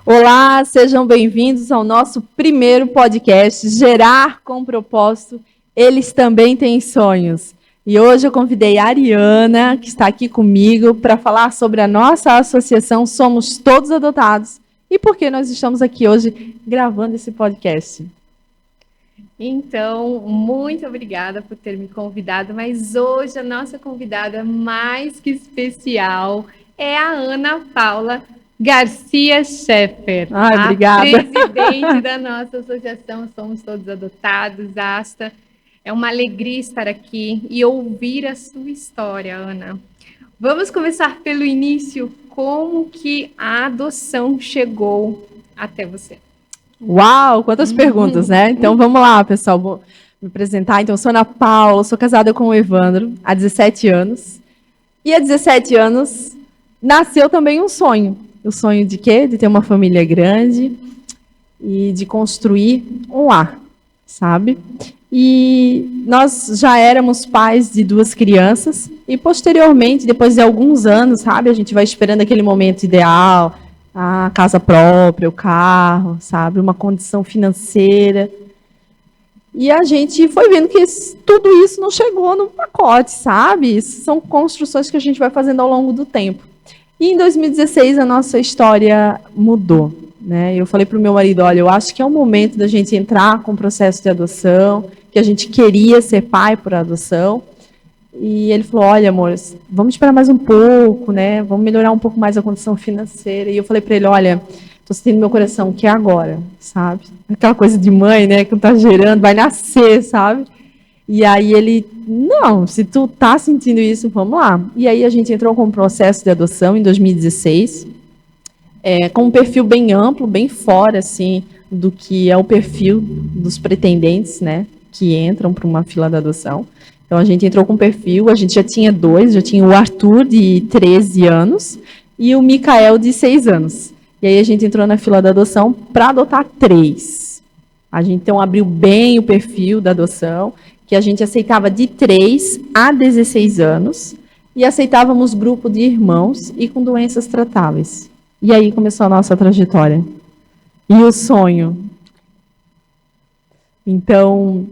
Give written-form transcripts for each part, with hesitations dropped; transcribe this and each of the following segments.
Olá, sejam bem-vindos ao nosso primeiro podcast, Gerar com Propósito, Eles Também Têm Sonhos. E hoje eu convidei a Ariana, que está aqui comigo, para falar sobre a nossa associação Somos Todos Adotados e por que nós estamos aqui hoje gravando esse podcast. Então, muito obrigada por ter me convidado, mas hoje a nossa convidada mais que especial é a Ana Paula Garcia Scheffer, Obrigada. A presidente da nossa associação Somos Todos Adotados, ASTA. É uma alegria estar aqui e ouvir a sua história, Ana. Vamos começar pelo início. Como que a adoção chegou até você? Uau, quantas perguntas, né? Então vamos lá, pessoal, vou me apresentar. Então, eu sou Ana Paula, sou casada com o Evandro há 17 anos. E há 17 anos nasceu também um sonho. O sonho de quê? De ter uma família grande e de construir um lar, sabe? E nós já éramos pais de 2 crianças e posteriormente, depois de alguns anos, sabe? A gente vai esperando aquele momento ideal, a casa própria, o carro, sabe? Uma condição financeira. E a gente foi vendo que tudo isso não chegou no pacote, sabe? São construções que a gente vai fazendo ao longo do tempo. E em 2016 a nossa história mudou, né? Eu falei para o meu marido, olha, eu acho que é o momento da gente entrar com o processo de adoção, que a gente queria ser pai por adoção. E ele falou, olha, amor, vamos esperar mais um pouco, né? Vamos melhorar um pouco mais a condição financeira. E eu falei para ele, olha, estou sentindo no meu coração que é agora, sabe? Aquela coisa de mãe, né? Que não está gerando, vai nascer, sabe? E aí ele, não, se tu tá sentindo isso, vamos lá. E aí a gente entrou com um processo de adoção em 2016, com um perfil bem amplo, bem fora, assim, do que é o perfil dos pretendentes, né, que entram para uma fila de adoção. Então a gente entrou com um perfil, a gente já tinha 2, já tinha o Arthur de 13 anos e o Micael de 6 anos. E aí a gente entrou na fila da adoção para adotar 3. A gente então abriu bem o perfil da adoção, que a gente aceitava de 3 a 16 anos e aceitávamos grupo de irmãos e com doenças tratáveis. E aí começou a nossa trajetória. E o sonho? Então,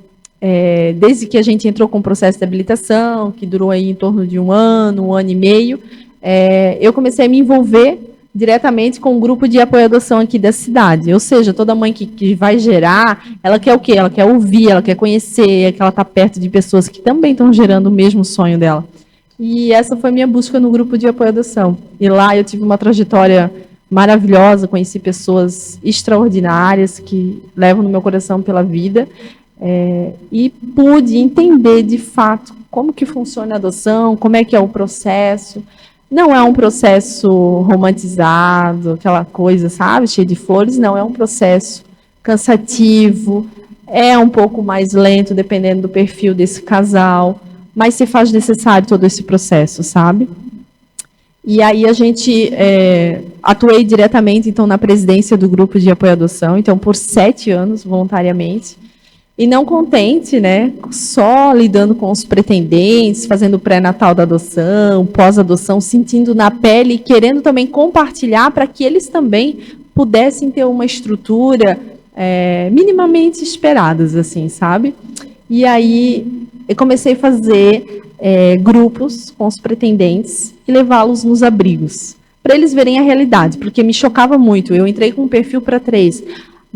desde que a gente entrou com o processo de habilitação, que durou aí em torno de um ano e meio, eu comecei a me envolver diretamente com um grupo de apoio à adoção aqui da cidade. Ou seja, toda mãe que vai gerar, ela quer o quê? Ela quer ouvir, ela quer conhecer, que ela está perto de pessoas que também estão gerando o mesmo sonho dela. E essa foi minha busca no grupo de apoio à adoção. E lá eu tive uma trajetória maravilhosa, conheci pessoas extraordinárias que levam no meu coração pela vida, e pude entender de fato como que funciona a adoção, como é que é o processo. Não é um processo romantizado, aquela coisa, sabe, cheio de flores. Não, é um processo cansativo, é um pouco mais lento, dependendo do perfil desse casal, mas se faz necessário todo esse processo, sabe? E aí a gente atuei diretamente, então, na presidência do grupo de apoio à adoção, então, por 7 anos, voluntariamente. E não contente, né, só lidando com os pretendentes, fazendo o pré-natal da adoção, pós-adoção, sentindo na pele e querendo também compartilhar para que eles também pudessem ter uma estrutura minimamente esperadas, assim, sabe? E aí eu comecei a fazer grupos com os pretendentes e levá-los nos abrigos, para eles verem a realidade, porque me chocava muito. Eu entrei com um perfil para 3,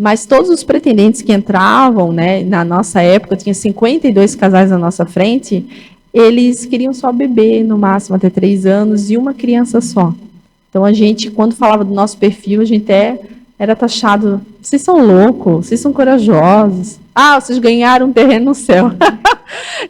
mas todos os pretendentes que entravam, né, na nossa época, tinha 52 casais na nossa frente, eles queriam só bebê, no máximo até 3 anos, e uma criança só. Então, a gente, quando falava do nosso perfil, a gente era taxado, vocês são loucos, vocês são corajosos. Ah, vocês ganharam um terreno no céu.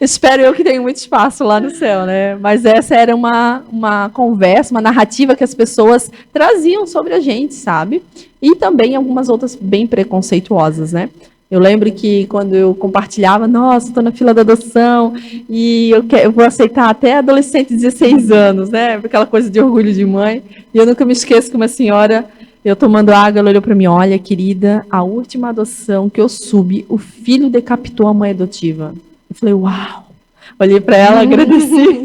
Espero eu que tenha muito espaço lá no céu, né? Mas essa era uma conversa, uma narrativa que as pessoas traziam sobre a gente, sabe? E também algumas outras bem preconceituosas, né? Eu lembro que quando eu compartilhava, nossa, estou na fila da adoção e eu vou aceitar até adolescente de 16 anos, né? Aquela coisa de orgulho de mãe. E eu nunca me esqueço que uma senhora, eu tomando água, ela olhou para mim, olha, querida, a última adoção que eu soube, o filho decapitou a mãe adotiva. Eu falei, uau! Olhei para ela, agradeci.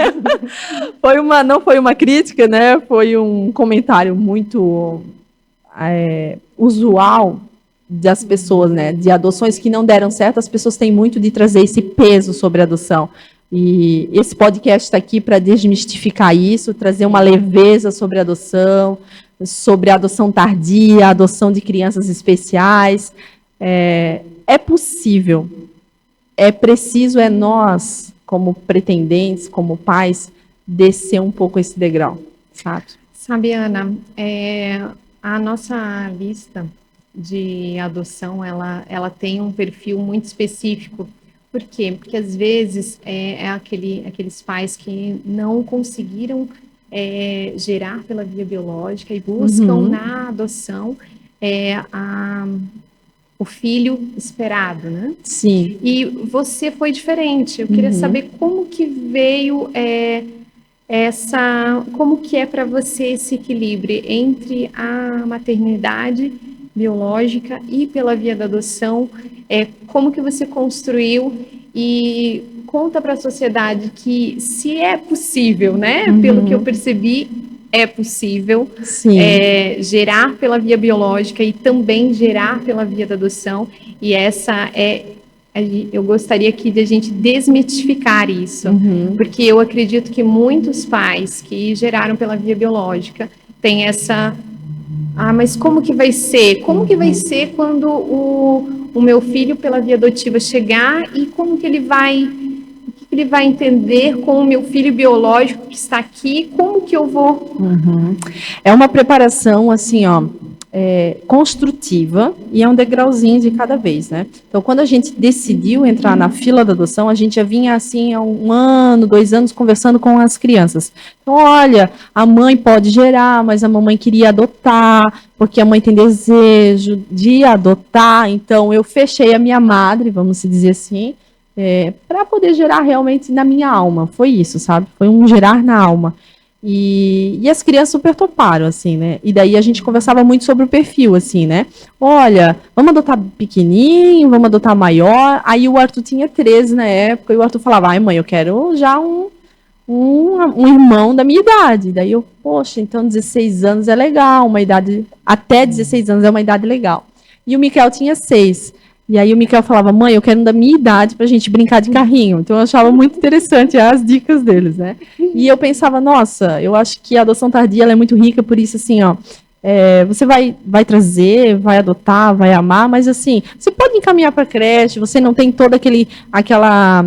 Não foi uma crítica, né? Foi um comentário muito usual das pessoas, né? De adoções que não deram certo, as pessoas têm muito de trazer esse peso sobre a adoção. E esse podcast está aqui para desmistificar isso, trazer uma leveza sobre a adoção, sobre a adoção tardia, a adoção de crianças especiais. É possível, é preciso, nós, como pretendentes, como pais, descer um pouco esse degrau, sabe? Sabe, Ana, a nossa lista de adoção, ela tem um perfil muito específico. Por quê? Porque, às vezes, aqueles pais que não conseguiram gerar pela via biológica e buscam na adoção o filho esperado, né? Sim. E você foi diferente. Eu queria saber como que veio como que é para você esse equilíbrio entre a maternidade biológica e pela via da adoção, como que você construiu e conta para a sociedade que se é possível, né? Pelo que eu percebi, é possível gerar pela via biológica e também gerar pela via da adoção, e eu gostaria aqui de a gente desmitificar isso, porque eu acredito que muitos pais que geraram pela via biológica têm mas como que vai ser? Como que vai ser quando o meu filho pela via adotiva chegar e como que ele vai entender com o meu filho biológico que está aqui, como que eu vou... É uma preparação, assim, construtiva, e é um degrauzinho de cada vez, né? Então, quando a gente decidiu entrar na fila da adoção, a gente já vinha, assim, há 1 ano, 2 anos, conversando com as crianças. Então, olha, a mãe pode gerar, mas a mamãe queria adotar, porque a mãe tem desejo de adotar, então eu fechei a minha madre, vamos dizer assim, para poder gerar realmente na minha alma. Foi isso, sabe? Foi um gerar na alma. E as crianças super toparam, assim, né? E daí a gente conversava muito sobre o perfil, assim, né? Olha, vamos adotar pequenininho, vamos adotar maior. Aí o Arthur tinha 13 na época, e o Arthur falava, ai mãe, eu quero já um irmão da minha idade. Daí eu, poxa, então 16 anos é legal, uma idade, até 16 anos é uma idade legal. E o Miquel tinha 6. E aí o Miquel falava, mãe, eu quero um da minha idade pra gente brincar de carrinho. Então eu achava muito interessante as dicas deles, né? E eu pensava, nossa, eu acho que a adoção tardia ela é muito rica, por isso assim, você vai trazer, vai adotar, vai amar, mas assim, você pode encaminhar para creche, você não tem toda aquela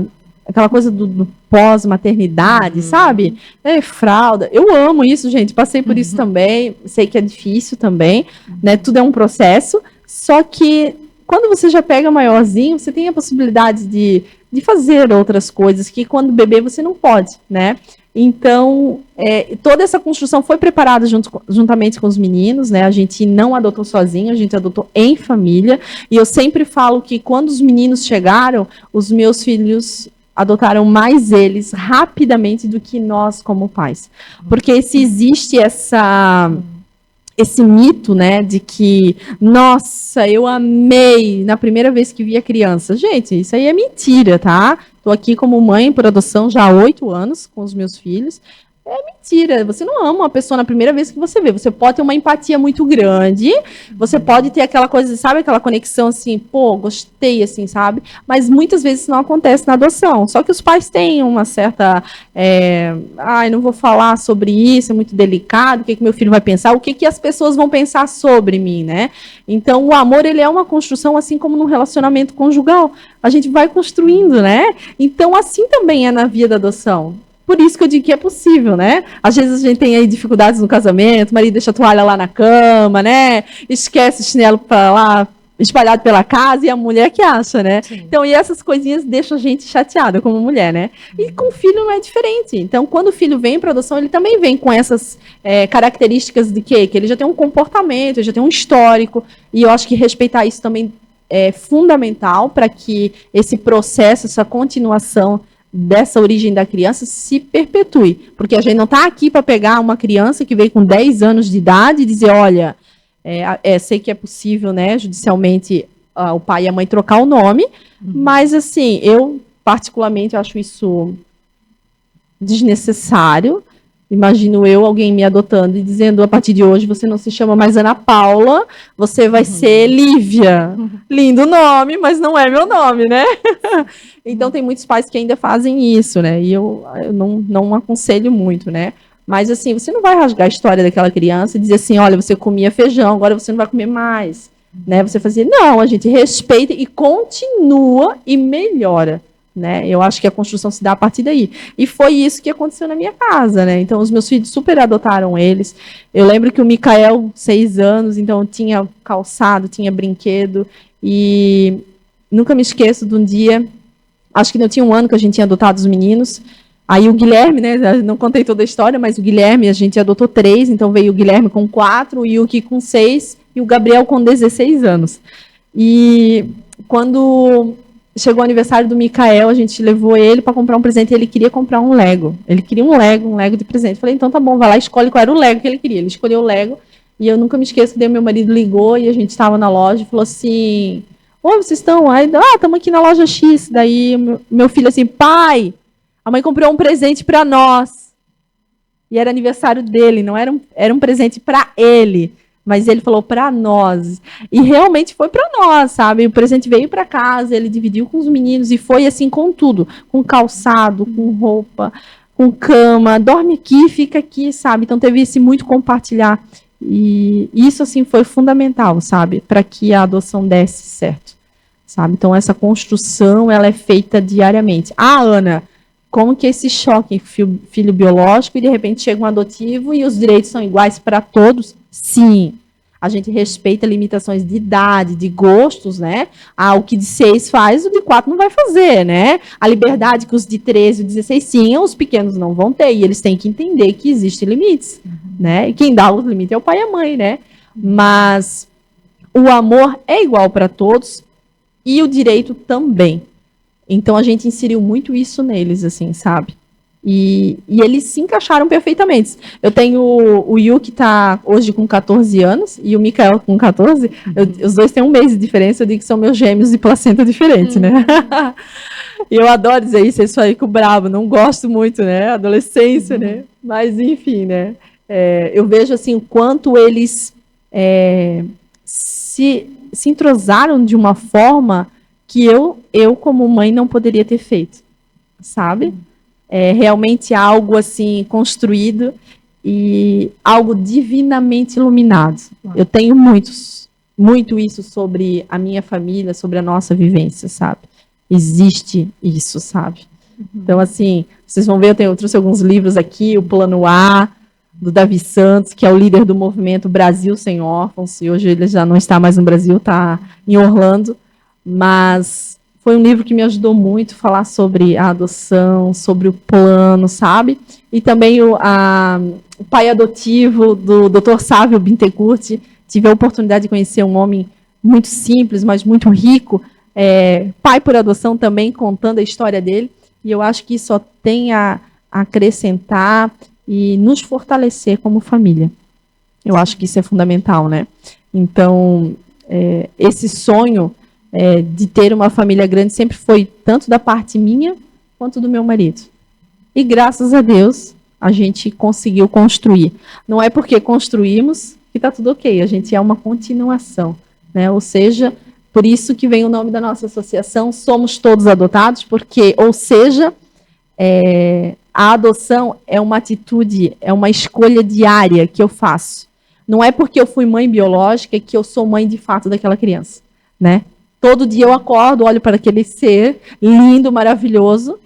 coisa do pós-maternidade, sabe? Fralda. Eu amo isso, gente. Passei por isso também. Sei que é difícil também, né? Tudo é um processo. Só que quando você já pega maiorzinho, você tem a possibilidade de fazer outras coisas que quando bebê você não pode, né? Então, toda essa construção foi preparada juntamente com os meninos, né? A gente não adotou sozinho, a gente adotou em família. E eu sempre falo que quando os meninos chegaram, os meus filhos adotaram mais eles rapidamente do que nós como pais. Porque se existe esse mito, né, de que, nossa, eu amei na primeira vez que vi a criança. Gente, isso aí é mentira, tá? Tô aqui como mãe por adoção já há 8 anos com os meus filhos. É mentira, você não ama uma pessoa na primeira vez que você vê. Você pode ter uma empatia muito grande, você pode ter aquela coisa, sabe, aquela conexão assim, pô, gostei, assim, sabe? Mas muitas vezes isso não acontece na adoção. Só que os pais têm uma certa, não vou falar sobre isso, é muito delicado, o que meu filho vai pensar, o que as pessoas vão pensar sobre mim, né? Então, o amor, ele é uma construção, assim como num relacionamento conjugal. A gente vai construindo, né? Então, assim também é na via da adoção. Por isso que eu digo que é possível, né? Às vezes a gente tem aí dificuldades no casamento, o marido deixa a toalha lá na cama, né? Esquece o chinelo para lá, espalhado pela casa, e a mulher que acha, né? Sim. Então, e essas coisinhas deixam a gente chateada como mulher, né? E com o filho não é diferente. Então, quando o filho vem para adoção, ele também vem com essas características de quê? Que ele já tem um comportamento, ele já tem um histórico, e eu acho que respeitar isso também é fundamental para que esse processo, essa continuação dessa origem da criança se perpetue. Porque a gente não está aqui para pegar uma criança que veio com 10 anos de idade e dizer, olha, sei que é possível, né, judicialmente, o pai e a mãe trocar o nome, mas, assim, eu, particularmente, acho isso desnecessário. Imagino eu, alguém me adotando e dizendo, a partir de hoje, você não se chama mais Ana Paula, você vai ser Lívia. Lindo nome, mas não é meu nome, né? Então, tem muitos pais que ainda fazem isso, né? E eu não aconselho muito, né? Mas, assim, você não vai rasgar a história daquela criança e dizer assim, olha, você comia feijão, agora você não vai comer mais, né? Você fazia, não, a gente respeita e continua e melhora. Né? Eu acho que a construção se dá a partir daí. E foi isso que aconteceu na minha casa, né? Então, os meus filhos super adotaram eles. Eu lembro que o Micael, 6 anos, então tinha calçado, tinha brinquedo. E nunca me esqueço de um dia, acho que não tinha um ano que a gente tinha adotado os meninos. Aí o Guilherme, né? Não contei toda a história, mas o Guilherme, a gente adotou 3, então veio o Guilherme com 4, o Yuki com 6 e o Gabriel com 16 anos. E quando chegou o aniversário do Micael, a gente levou ele para comprar um presente e ele queria comprar um Lego. Ele queria um Lego de presente. Falei, então tá bom, vai lá, escolhe qual era o Lego que ele queria. Ele escolheu o Lego e eu nunca me esqueço que daí meu marido ligou e a gente estava na loja e falou assim, oi, vocês estão? Aí, estamos aqui na loja X. Daí meu filho assim, pai, a mãe comprou um presente para nós. E era aniversário dele, não era um presente para ele. Mas ele falou para nós. E realmente foi para nós, sabe? O presente veio para casa, ele dividiu com os meninos e foi assim com tudo. Com calçado, com roupa, com cama. Dorme aqui, fica aqui, sabe? Então teve esse muito compartilhar. E isso, assim, foi fundamental, sabe? Para que a adoção desse certo, sabe? Então essa construção, ela é feita diariamente. Ah, Ana, como que esse choque filho biológico e de repente chega um adotivo e os direitos são iguais para todos? Sim, a gente respeita limitações de idade, de gostos, né? O que de 6 faz, o de 4 não vai fazer, né? A liberdade que os de 13 e 16 tinham, os pequenos não vão ter, e eles têm que entender que existem limites, né? E quem dá os limites é o pai e a mãe, né? Mas o amor é igual para todos e o direito também. Então a gente inseriu muito isso neles, assim, sabe? E eles se encaixaram perfeitamente. Eu tenho o Yu, que está hoje com 14 anos, e o Micael com 14. Os dois têm um mês de diferença, eu digo que são meus gêmeos de placenta diferente, né? E eu adoro dizer isso, eles ficam bravo, não gosto muito, né? Adolescência, né? Mas, enfim, né? Eu vejo, assim, o quanto eles se entrosaram de uma forma que eu, como mãe, não poderia ter feito, sabe? É realmente algo assim construído e algo divinamente iluminado. Eu tenho muito isso sobre a minha família, sobre a nossa vivência, sabe? Existe isso, sabe? Então, assim, vocês vão ver, eu trouxe alguns livros aqui, o Plano A, do Davi Santos, que é o líder do movimento Brasil Sem Órfãos, e hoje ele já não está mais no Brasil, está em Orlando, mas foi um livro que me ajudou muito a falar sobre a adoção, sobre o plano, sabe? E também o pai adotivo do Dr. Sávio Bintecourt. Tive a oportunidade de conhecer um homem muito simples, mas muito rico, pai por adoção também, contando a história dele. E eu acho que isso só tem a acrescentar e nos fortalecer como família. Eu acho que isso é fundamental, né? Então, esse sonho de ter uma família grande sempre foi tanto da parte minha quanto do meu marido. E graças a Deus a gente conseguiu construir. Não é porque construímos que está tudo ok, a gente é uma continuação, né? Ou seja, por isso que vem o nome da nossa associação, Somos Todos Adotados, porque, ou seja, a adoção é uma atitude, é uma escolha diária que eu faço. Não é porque eu fui mãe biológica que eu sou mãe de fato daquela criança, né? Todo dia eu acordo, olho para aquele ser lindo, maravilhoso,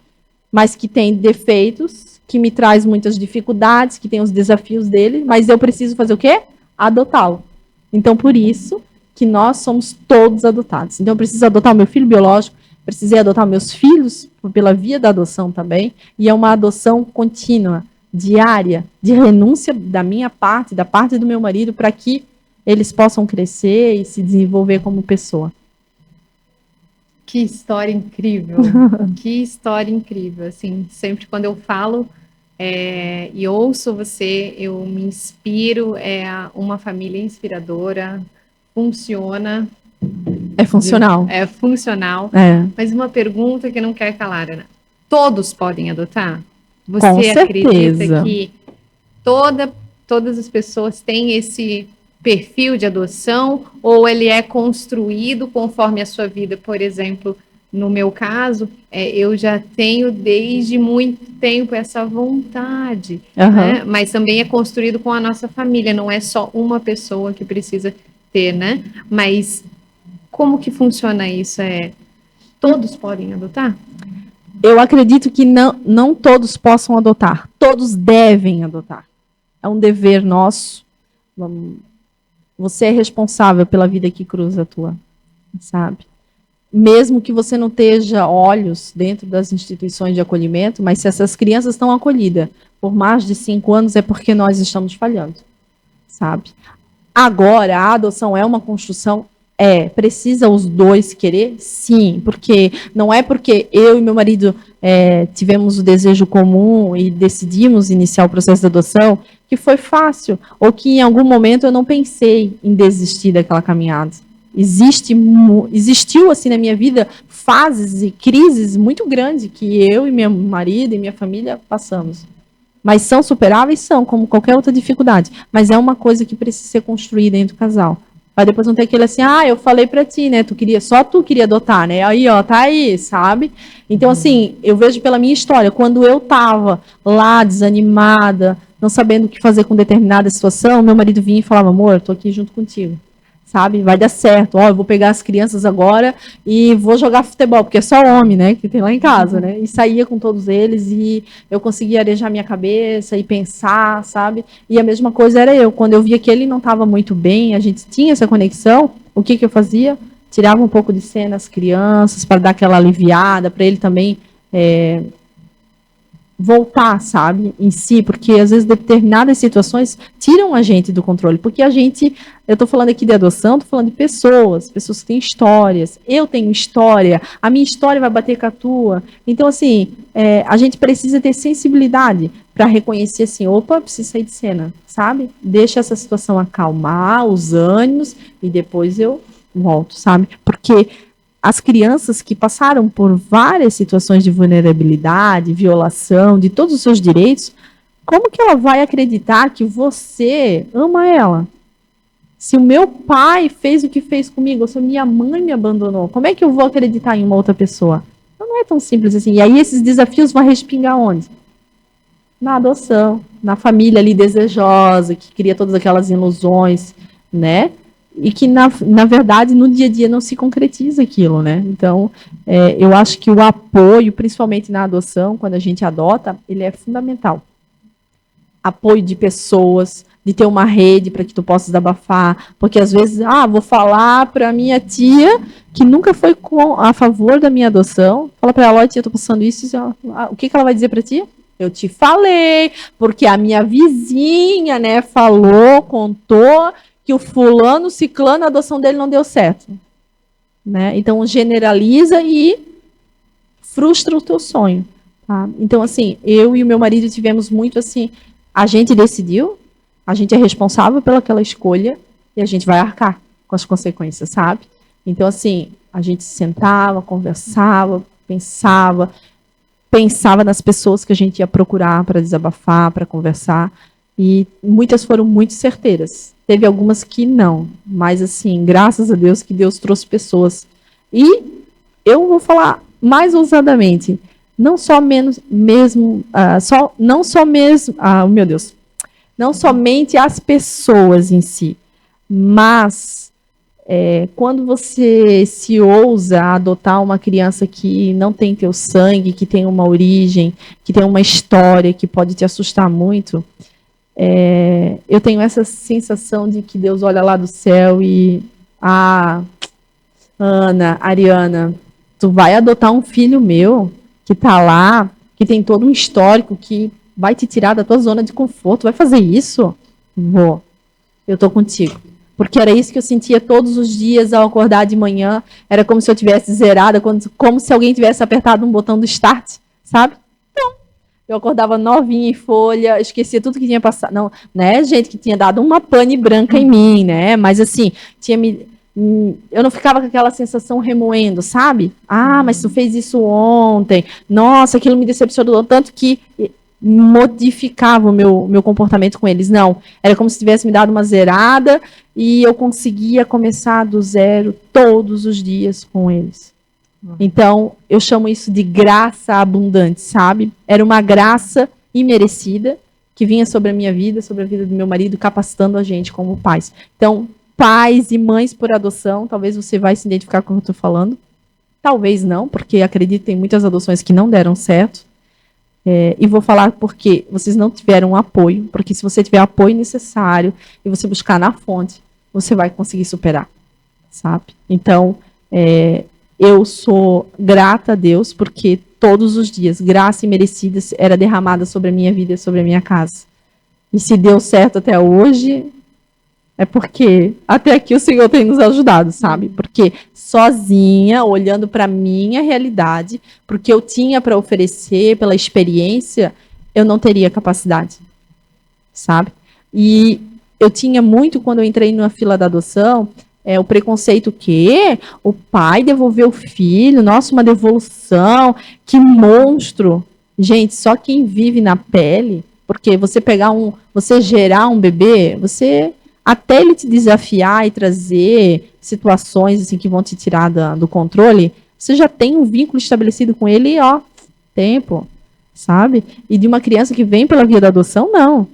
mas que tem defeitos, que me traz muitas dificuldades, que tem os desafios dele, mas eu preciso fazer o quê? Adotá-lo. Então, por isso que nós somos todos adotados. Então, eu preciso adotar o meu filho biológico, precisei adotar meus filhos pela via da adoção também, e é uma adoção contínua, diária, de renúncia da minha parte, da parte do meu marido, para que eles possam crescer e se desenvolver como pessoa. Que história incrível, que história incrível, assim, sempre quando eu falo e ouço você, eu me inspiro, uma família inspiradora, funciona, É funcional. é funcional, É, mas uma pergunta que não quer calar, Ana, todos podem adotar? com Você acredita certeza. que todas as pessoas têm esse perfil de adoção ou ele é construído conforme a sua vida? Por exemplo, no meu caso, eu já tenho desde muito tempo essa vontade, Aham. né? Mas também é construído com a nossa família, não é só uma pessoa que precisa ter, né? Mas como que funciona isso? Todos podem adotar? Eu acredito que não todos possam adotar, todos devem adotar. É um dever nosso. Você é responsável pela vida que cruza a tua, sabe? Mesmo que você não esteja olhos dentro das instituições de acolhimento, mas se essas crianças estão acolhidas por mais de 5 anos, é porque nós estamos falhando, sabe? Agora, a adoção é uma construção? Precisa os dois querer? Sim, porque não é porque eu e meu marido tivemos o desejo comum e decidimos iniciar o processo de adoção que foi fácil, ou que em algum momento eu não pensei em desistir daquela caminhada. Existiu assim na minha vida fases e crises muito grandes que eu e meu marido e minha família passamos. Mas são superáveis? São, como qualquer outra dificuldade. Mas é uma coisa que precisa ser construída dentro do casal. Para depois não ter aquele assim, eu falei para ti, né? Só tu queria adotar, né? Aí, ó, tá aí, sabe? Então, assim, eu vejo pela minha história, quando eu tava lá desanimada, não sabendo o que fazer com determinada situação, meu marido vinha e falava, amor, tô aqui junto contigo. Sabe? Vai dar certo. Ó, eu vou pegar as crianças agora e vou jogar futebol, porque é só homem, né? Que tem lá em casa, né? E saía com todos eles e eu conseguia arejar minha cabeça e pensar, sabe? E a mesma coisa era eu. Quando eu via que ele não estava muito bem, a gente tinha essa conexão, o que eu fazia? Tirava um pouco de cena as crianças para dar aquela aliviada, para ele também voltar, sabe, em si, porque às vezes determinadas situações tiram a gente do controle, porque eu tô falando aqui de adoção, tô falando de pessoas que têm histórias, eu tenho história, a minha história vai bater com a tua, então assim, a gente precisa ter sensibilidade para reconhecer assim, opa, preciso sair de cena, sabe, deixa essa situação acalmar os ânimos e depois eu volto, sabe, porque as crianças que passaram por várias situações de vulnerabilidade, violação de todos os seus direitos, como que ela vai acreditar que você ama ela? Se o meu pai fez o que fez comigo, ou se a minha mãe me abandonou, como é que eu vou acreditar em uma outra pessoa? Então, não é tão simples assim. E aí esses desafios vão respingar onde? Na adoção, na família ali desejosa, que cria todas aquelas ilusões, né? E que, na verdade, no dia a dia não se concretiza aquilo, né? Então, eu acho que o apoio, principalmente na adoção, quando a gente adota, ele é fundamental. Apoio de pessoas, de ter uma rede para que tu possa desabafar, porque às vezes, vou falar para minha tia, que nunca foi a favor da minha adoção, fala para ela, olha, tia, eu tô passando isso, o que ela vai dizer para ti? Eu te falei, porque a minha vizinha, né, falou, contou, que o fulano, ciclano, a adoção dele não deu certo. Né? Então, generaliza e frustra o teu sonho. Tá? Então, assim, eu e o meu marido tivemos muito assim, a gente decidiu, a gente é responsável pelaquela escolha e a gente vai arcar com as consequências, sabe? Então, assim, a gente sentava, conversava, pensava nas pessoas que a gente ia procurar para desabafar, para conversar, e muitas foram muito certeiras. Teve algumas que não, mas assim, graças a Deus que Deus trouxe pessoas. E eu vou falar mais ousadamente, não só meu Deus, não somente as pessoas em si, mas quando você se ousa a adotar uma criança que não tem teu sangue, que tem uma origem, que tem uma história que pode te assustar muito, eu tenho essa sensação de que Deus olha lá do céu e Ana, Ariana, tu vai adotar um filho meu que tá lá, que tem todo um histórico que vai te tirar da tua zona de conforto, vai fazer isso? Vou. Eu tô contigo. Porque era isso que eu sentia todos os dias ao acordar de manhã. Era como se eu tivesse zerada, como se alguém tivesse apertado um botão do start, sabe? Então, eu acordava novinha em folha, esquecia tudo que tinha passado. Não, né, gente, que tinha dado uma pane branca em mim, né? Mas assim, eu não ficava com aquela sensação remoendo, sabe? Ah, mas tu fez isso ontem. Nossa, aquilo me decepcionou tanto que modificava o meu comportamento com eles. Não, era como se tivesse me dado uma zerada e eu conseguia começar do zero todos os dias com eles. Então, eu chamo isso de graça abundante, sabe? Era uma graça imerecida que vinha sobre a minha vida, sobre a vida do meu marido, capacitando a gente como pais. Então, pais e mães por adoção, talvez você vai se identificar com o que eu estou falando. Talvez não, porque acredito que tem muitas adoções que não deram certo. E vou falar porque vocês não tiveram apoio, porque se você tiver apoio necessário e você buscar na fonte, você vai conseguir superar, sabe? Então, eu sou grata a Deus porque todos os dias, graça imerecida era derramada sobre a minha vida e sobre a minha casa. E se deu certo até hoje, é porque até aqui o Senhor tem nos ajudado, sabe? Porque sozinha, olhando para a minha realidade, porque eu tinha para oferecer, pela experiência, eu não teria capacidade, sabe? E eu tinha muito, quando eu entrei na fila da adoção, o preconceito que o pai devolveu o filho, nossa, uma devolução, que monstro. Gente, só quem vive na pele, porque você gerar um bebê, até ele te desafiar e trazer situações assim, que vão te tirar do controle, você já tem um vínculo estabelecido com ele, tempo, sabe? E de uma criança que vem pela via da adoção, não.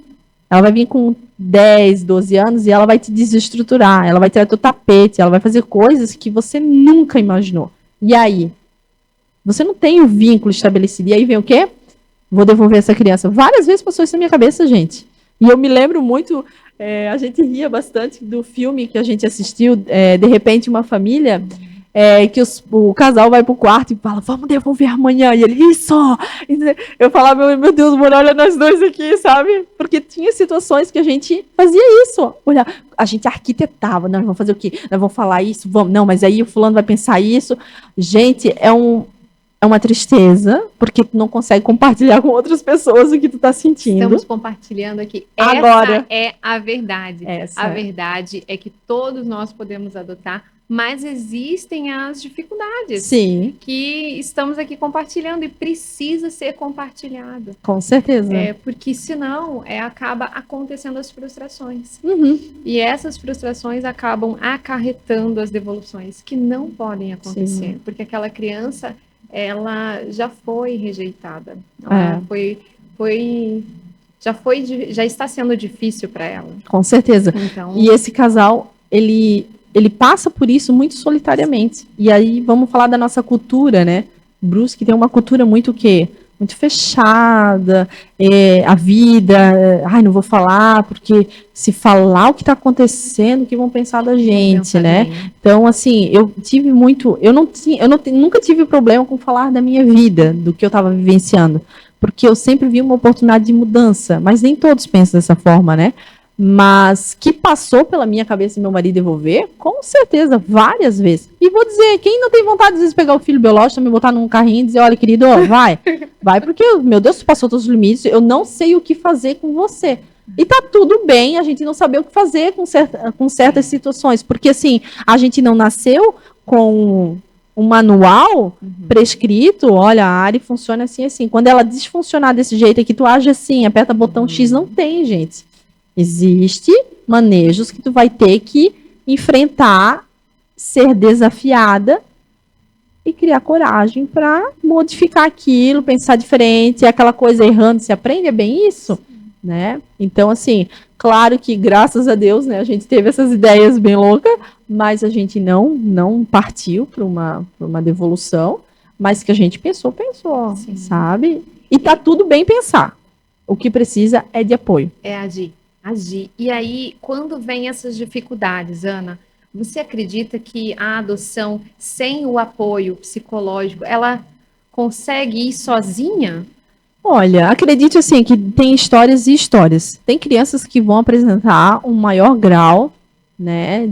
Ela vai vir com 10, 12 anos e ela vai te desestruturar, ela vai tirar teu tapete, ela vai fazer coisas que você nunca imaginou. E aí? Você não tem o vínculo estabelecido. E aí vem o quê? Vou devolver essa criança. Várias vezes passou isso na minha cabeça, gente. E eu me lembro muito, a gente ria bastante do filme que a gente assistiu, De Repente Uma Família, que o casal vai pro quarto e fala, vamos devolver amanhã. E ele, isso! Eu falava, meu Deus, mano, olha nós dois aqui, sabe? Porque tinha situações que a gente fazia isso. Olha, a gente arquitetava, nós vamos fazer o quê? Nós vamos falar isso? Vamos. Não, mas aí o fulano vai pensar isso. Gente, é uma tristeza, porque tu não consegue compartilhar com outras pessoas o que tu tá sentindo. Estamos compartilhando aqui. Agora. Essa é a verdade. A verdade é que todos nós podemos adotar, mas existem as dificuldades. Sim. Que estamos aqui compartilhando e precisa ser compartilhado. Com certeza. Porque senão acaba acontecendo as frustrações. Uhum. E essas frustrações acabam acarretando as devoluções, que não podem acontecer. Sim. Porque aquela criança, ela já foi rejeitada. Ela já está sendo difícil para ela. Com certeza. Então, e esse casal, ele passa por isso muito solitariamente. E aí, vamos falar da nossa cultura, né? Brusque tem uma cultura muito muito fechada, a vida, não vou falar, porque se falar o que está acontecendo, o que vão pensar da gente, né? Então, assim, eu nunca tive problema com falar da minha vida, do que eu estava vivenciando, porque eu sempre vi uma oportunidade de mudança, mas nem todos pensam dessa forma, né? Mas que passou pela minha cabeça e meu marido devolver, com certeza, várias vezes. E vou dizer, quem não tem vontade, às vezes, pegar o filho biológico, me botar num carrinho e dizer, olha, querido, vai, porque, meu Deus, tu passou todos os limites, eu não sei o que fazer com você. E tá tudo bem a gente não saber o que fazer com certas situações, porque, assim, a gente não nasceu com um manual prescrito, olha, a Ari funciona assim, assim. Quando ela desfuncionar desse jeito aqui, tu age assim, aperta botão X, não tem, gente. Existe manejos que tu vai ter que enfrentar, ser desafiada e criar coragem para modificar aquilo, pensar diferente, aquela coisa errando, se aprende, é bem isso, né? Então, assim, claro que graças a Deus, né, a gente teve essas ideias bem loucas, mas a gente não partiu para uma devolução, mas que a gente pensou, sim, sabe? E tá tudo bem pensar. O que precisa é de apoio. É agir. E aí, quando vem essas dificuldades, Ana, você acredita que a adoção, sem o apoio psicológico, ela consegue ir sozinha? Olha, acredite assim, que tem histórias e histórias. Tem crianças que vão apresentar um maior grau né?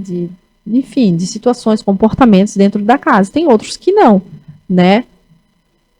Enfim, de situações, comportamentos dentro da casa. Tem outros que não, né?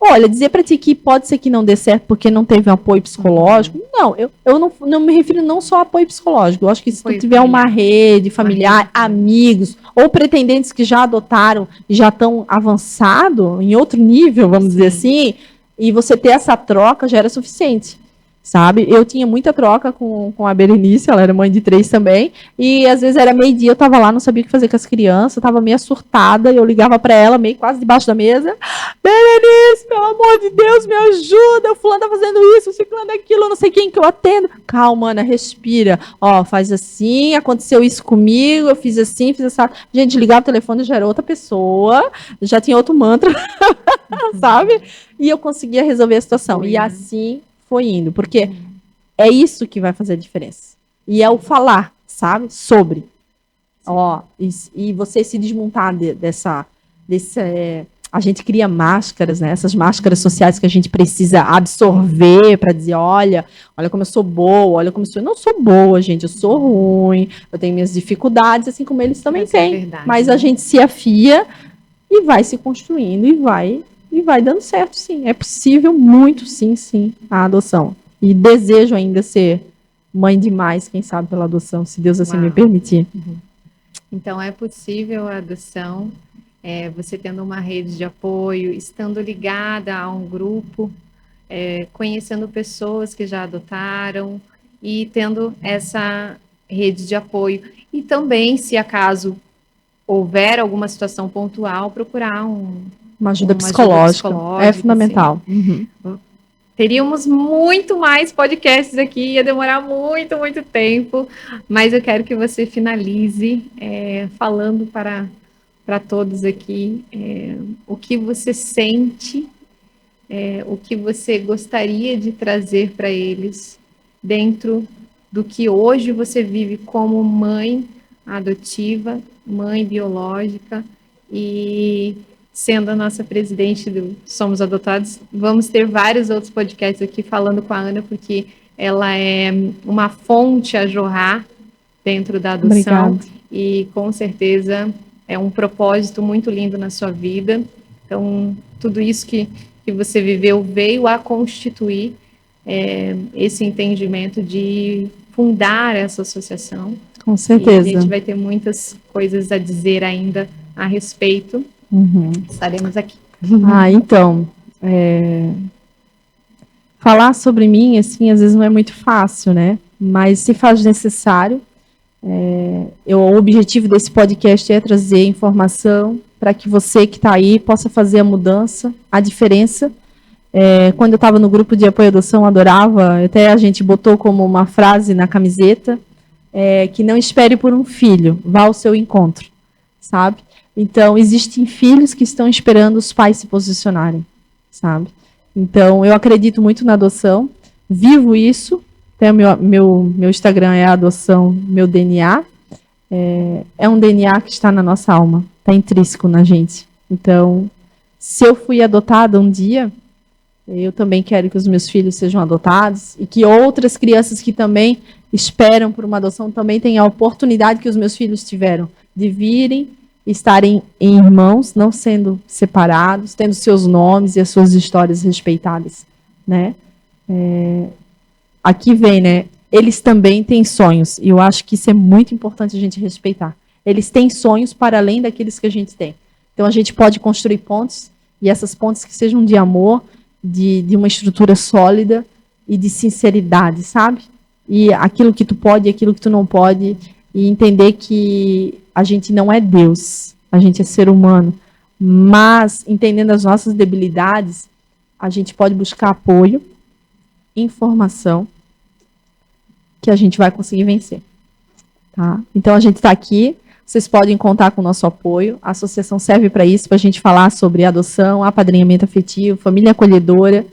Olha, dizer para ti que pode ser que não dê certo porque não teve um apoio psicológico. Não, eu não me refiro não só a apoio psicológico. Eu acho que se tu tiver uma rede familiar, amigos, ou pretendentes que já adotaram e já estão avançado em outro nível, vamos dizer assim, e você ter essa troca já era suficiente. Sabe? Eu tinha muita troca com a Berenice, ela era mãe de 3 também, e às vezes era meio-dia, eu tava lá, não sabia o que fazer com as crianças, eu tava meio surtada, e eu ligava para ela, meio quase debaixo da mesa, Berenice, pelo amor de Deus, me ajuda, o fulano tá fazendo isso, o ciclano aquilo, não sei quem que eu atendo. Calma, Ana, respira. Ó, faz assim, aconteceu isso comigo, eu fiz assim, fiz essa... Gente, ligava o telefone, já era outra pessoa, já tinha outro mantra, sabe? E eu conseguia resolver a situação. E assim foi indo, porque é isso que vai fazer a diferença. E é o falar, sabe? Sobre. Ó, e você se desmontar a gente cria máscaras, né? Essas máscaras sociais que a gente precisa absorver para dizer, olha como eu sou boa, olha como eu não sou boa, gente, eu sou ruim, eu tenho minhas dificuldades, assim como eles também têm. Verdade, mas a gente se afia e vai se construindo e vai dando certo, sim. É possível muito, sim, a adoção. E desejo ainda ser mãe demais, quem sabe, pela adoção, se Deus assim me permitir. Então, é possível a adoção, você tendo uma rede de apoio, estando ligada a um grupo, conhecendo pessoas que já adotaram e tendo essa rede de apoio. E também, se acaso houver alguma situação pontual, procurar uma ajuda psicológica. É fundamental. Assim. Teríamos muito mais podcasts aqui, ia demorar muito, muito tempo, mas eu quero que você finalize falando para todos aqui o que você sente, o que você gostaria de trazer para eles dentro do que hoje você vive como mãe adotiva, mãe biológica e sendo a nossa presidente do Somos Adotados. Vamos ter vários outros podcasts aqui falando com a Ana, porque ela é uma fonte a jorrar dentro da adoção. Obrigada. E com certeza é um propósito muito lindo na sua vida. Então, tudo isso que você viveu veio a constituir esse entendimento de fundar essa associação. Com certeza. E a gente vai ter muitas coisas a dizer ainda a respeito. Estaremos aqui. Então, falar sobre mim, assim, às vezes não é muito fácil, né? Mas se faz necessário. O objetivo desse podcast é trazer informação para que você que está aí possa fazer a mudança, a diferença. Quando eu estava no grupo de apoio à adoção, adorava, até a gente botou como uma frase na camiseta, que não espere por um filho, vá ao seu encontro, sabe? Então, existem filhos que estão esperando os pais se posicionarem, sabe? Então, eu acredito muito na adoção, vivo isso, até meu Instagram é adoção, meu DNA, é um DNA que está na nossa alma, está intrínseco na gente. Então, se eu fui adotada um dia, eu também quero que os meus filhos sejam adotados e que outras crianças que também esperam por uma adoção também tenham a oportunidade que os meus filhos tiveram de virem, estarem em irmãos, não sendo separados, tendo seus nomes e as suas histórias respeitadas, né? Aqui vem, né? Eles também têm sonhos, e eu acho que isso é muito importante a gente respeitar. Eles têm sonhos para além daqueles que a gente tem. Então, a gente pode construir pontes, e essas pontes que sejam de amor, de uma estrutura sólida e de sinceridade, sabe? E aquilo que tu pode e aquilo que tu não pode, e entender que a gente não é Deus, a gente é ser humano, mas entendendo as nossas debilidades, a gente pode buscar apoio, informação, que a gente vai conseguir vencer. Tá? Então a gente está aqui, vocês podem contar com o nosso apoio, a associação serve para isso, para a gente falar sobre adoção, apadrinhamento afetivo, família acolhedora,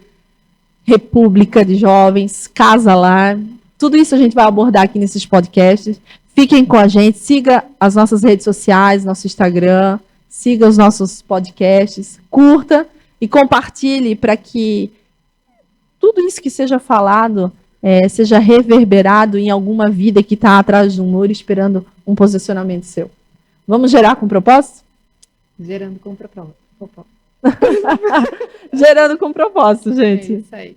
república de jovens, casa lar, tudo isso a gente vai abordar aqui nesses podcasts. Fiquem com a gente, siga as nossas redes sociais, nosso Instagram, siga os nossos podcasts, curta e compartilhe para que tudo isso que seja falado seja reverberado em alguma vida que está atrás de um muro esperando um posicionamento seu. Vamos gerar com propósito? Gerando com propósito. Gerando com propósito, gente. É isso aí.